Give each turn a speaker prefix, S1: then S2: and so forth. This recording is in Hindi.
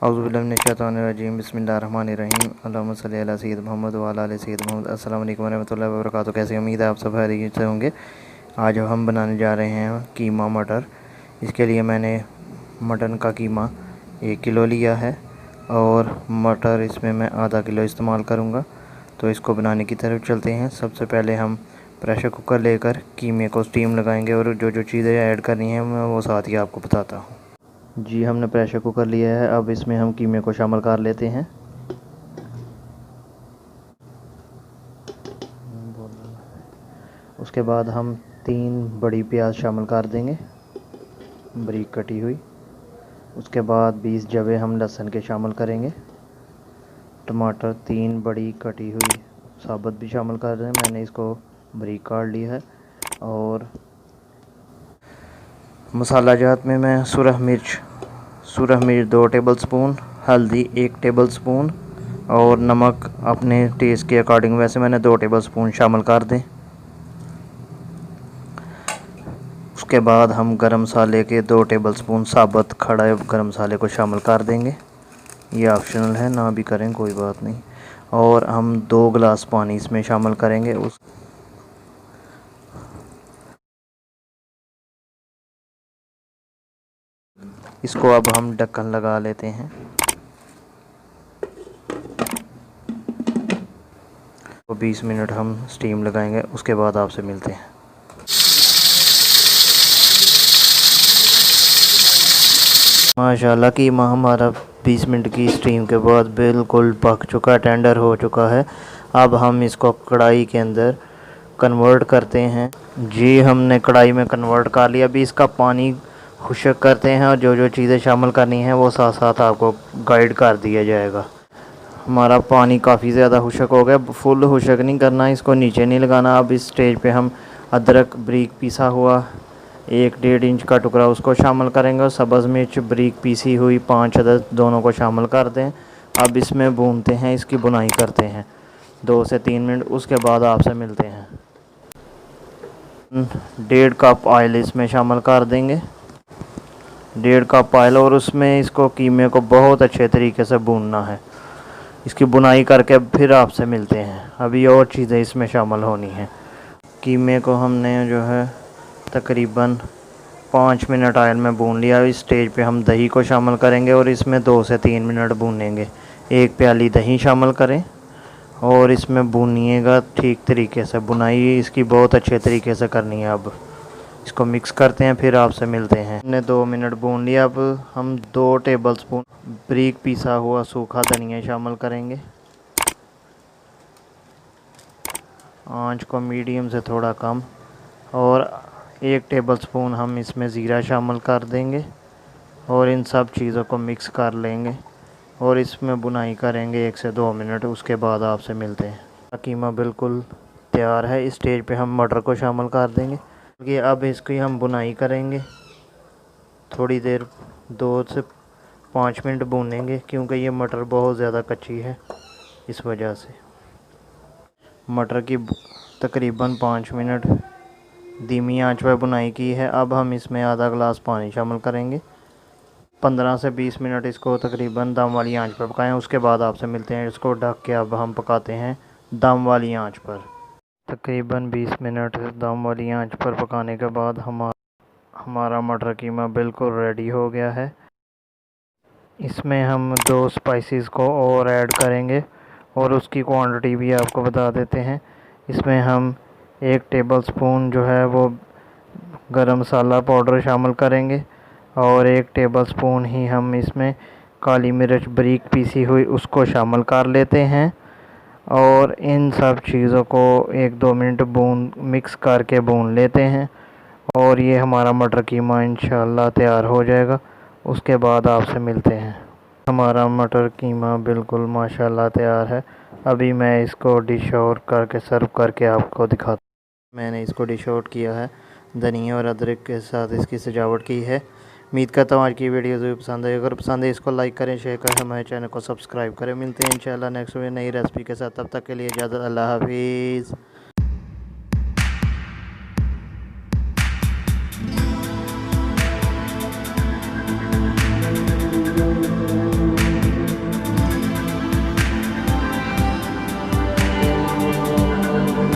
S1: औज़ुबिल्लाहिमिनश्शैतानिर्रजीम बिस्मिल्लाहिर्रहमानिर्रहीम अल्लाहुम्मा सल्लि अला सय्यिद मोहम्मद व अला आलि सय्यिद मोहम्मद। अस्सलामु अलैकुम व रहमतुल्लाहि व बरकातुहू। कैसे उम्मीद है आप सब खैरियत से होंगे। आज हम बनाने जा रहे हैं कीमा मटर। इसके लिए मैंने मटन का कीमा 1 किलो लिया है और मटर इसमें मैं आधा किलो इस्तेमाल करूँगा। तो इसको बनाने की तरफ चलते हैं। सबसे पहले हम प्रेशर कुकर लेकर कीमे को स्टीम लगाएंगे और जो जो चीज़ें ऐड करनी हैं मैं वो साथ ही आपको बताता हूँ। जी, हमने प्रेशर कुकर लिया है। अब इसमें हम कीमे को शामिल कर लेते हैं। उसके बाद हम 3 बड़ी प्याज शामिल कर देंगे, बारीक कटी हुई। उसके बाद 20 जवे हम लहसुन के शामिल करेंगे। टमाटर 3 बड़ी कटी हुई साबुत भी शामिल कर रहे हैं, मैंने इसको बारीक काट लिया है। और मसाला जात में मैं सुरख मिर्च 2 टेबल स्पून, हल्दी 1 टेबल स्पून और नमक अपने टेस्ट के अकॉर्डिंग वैसे मैंने 2 टेबल स्पून शामिल कर दें। उसके बाद हम गरम मसाले के 2 टेबल स्पून साबुत खड़ा गरम मसाले को शामिल कर देंगे। ये ऑप्शनल है, ना भी करें कोई बात नहीं। और हम 2 गिलास पानी इसमें शामिल करेंगे। इसको अब हम ढक्कन लगा लेते हैं। तो 20 मिनट हम स्टीम लगाएंगे, उसके बाद आपसे मिलते हैं। माशाल्लाह कीमा हमारा 20 मिनट की स्टीम के बाद बिल्कुल पक चुका, टेंडर हो चुका है। अब हम इसको कढ़ाई के अंदर कन्वर्ट करते हैं। जी, हमने कढ़ाई में कन्वर्ट कर लिया। अभी इसका पानी खुश्क करते हैं और जो जो चीज़ें शामिल करनी हैं वो साथ साथ आपको गाइड कर दिया जाएगा। हमारा पानी काफ़ी ज़्यादा खुश्क हो गया, फुल खुश्क नहीं करना, इसको नीचे नहीं लगाना। अब इस स्टेज पे हम अदरक बारीक पिसा हुआ 1-1.5 इंच का टुकड़ा उसको शामिल करेंगे और सब्ज़ मिर्च बारीक पीसी हुई 5 अदद दोनों को शामिल कर दें। अब इसमें भूनते हैं, इसकी बुनाई करते हैं 2 से 3 मिनट। उसके बाद आपसे मिलते हैं। 1.5 कप ऑयल इसमें शामिल कर देंगे, 1.5 कप ऑयल। और उसमें इसको कीमे को बहुत अच्छे तरीके से भूनना है। इसकी बुनाई करके फिर आपसे मिलते हैं। अभी और चीज़ें इसमें शामिल होनी हैं। कीमे को हमने जो है तकरीबन 5 मिनट ऑयल में भून लिया। इस स्टेज पे हम दही को शामिल करेंगे और इसमें 2 से 3 मिनट भूनेंगे। 1 प्याली दही शामिल करें और इसमें भूनिएगा ठीक तरीके से। बुनाई इसकी बहुत अच्छे तरीके से करनी है। अब इसको मिक्स करते हैं, फिर आपसे मिलते हैं। हमने 2 मिनट भून लिया। अब हम 2 टेबल स्पून बारीक पिसा हुआ सूखा धनिया शामिल करेंगे। आंच को मीडियम से थोड़ा कम। और 1 टेबल स्पून हम इसमें ज़ीरा शामिल कर देंगे और इन सब चीज़ों को मिक्स कर लेंगे और इसमें बुनाई करेंगे 1 से 2 मिनट। उसके बाद आपसे मिलते हैं। कीमा बिल्कुल तैयार है। इस स्टेज पे हम मटर को शामिल कर देंगे क्योंकि अब इसकी हम बुनाई करेंगे थोड़ी देर, 2 से 5 मिनट भूनेंगे क्योंकि ये मटर बहुत ज़्यादा कच्ची है। इस वजह से मटर की तकरीबन 5 मिनट धीमी आंच पर बुनाई की है। अब हम इसमें आधा गिलास पानी शामिल करेंगे। 15 से 20 मिनट इसको तकरीबन दम वाली आंच पर पकाएं। उसके बाद आपसे मिलते हैं। इसको ढक के अब हम पकाते हैं दम वाली आंच पर। तकरीबन 20 मिनट दम वाली आंच पर पकाने के बाद हमारा मटर कीमा बिल्कुल रेडी हो गया है। इसमें हम 2 स्पाइसेस को और ऐड करेंगे और उसकी क्वांटिटी भी आपको बता देते हैं। इसमें हम 1 टेबल स्पून जो है वो गरम मसाला पाउडर शामिल करेंगे और 1 टेबल स्पून ही हम इसमें काली मिर्च बारीक पीसी हुई उसको शामिल कर लेते हैं। और इन सब चीज़ों को 1-2 मिनट मिक्स करके भून लेते हैं और ये हमारा मटर कीमा इंशाल्लाह तैयार हो जाएगा। उसके बाद आपसे मिलते हैं। हमारा मटर कीमा बिल्कुल माशाल्लाह तैयार है। अभी मैं इसको डिश आउट करके सर्व करके आपको दिखाता हूँ। मैंने इसको डिश आउट किया है, धनिया और अदरक के साथ इसकी सजावट की है। उम्मीद करता हूँ आज की वीडियो ज़रूर पसंद है। अगर पसंद है इसको लाइक करें, शेयर करें, हमारे चैनल को सब्सक्राइब करें। मिलते हैं इंशाल्लाह नेक्स्ट नई रेसिपी के साथ। तब तक के लिए इजाज़त, अल्लाह हाफिज़।